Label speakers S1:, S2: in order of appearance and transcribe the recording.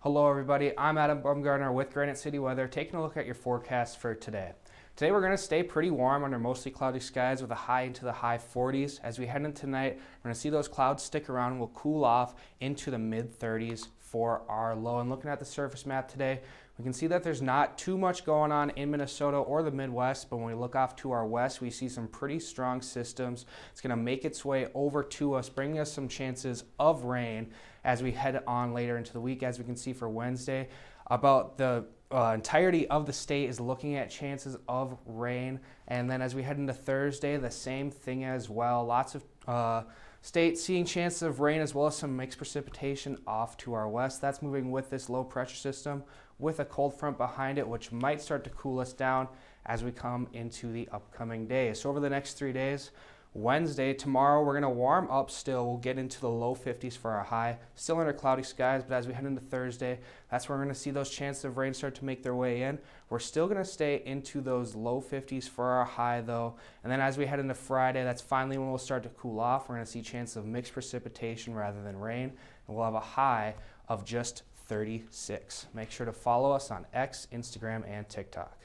S1: Hello everybody, I'm Adam Bumgarner with Granite City Weather, taking a look at your forecast for today. Today we're going to stay pretty warm under mostly cloudy skies with a high into the high 40s. As we head into tonight, we're going to see those clouds stick around and we'll cool off into the mid 30s for our low. And looking at the surface map today, we can see that there's not too much going on in Minnesota or the Midwest, but when we look off to our west, we see some pretty strong systems. It's going to make its way over to us, bringing us some chances of rain as we head on later into the week. As we can see for Wednesday, about the entirety of the state is looking at chances of rain. And then as we head into Thursday, the same thing as well. Lots of states seeing chances of rain as well as some mixed precipitation off to our west. That's moving with this low pressure system with a cold front behind it, which might start to cool us down as we come into the upcoming days. So over the next 3 days, Wednesday, tomorrow, we're going to warm up still. We'll get into the low 50s for our high. Still under cloudy skies, but as we head into Thursday, that's where we're going to see those chances of rain start to make their way in. We're still going to stay into those low 50s for our high, though. And then as we head into Friday, that's finally when we'll start to cool off. We're going to see chances of mixed precipitation rather than rain, and we'll have a high of just 36. Make sure to follow us on X, Instagram, and TikTok.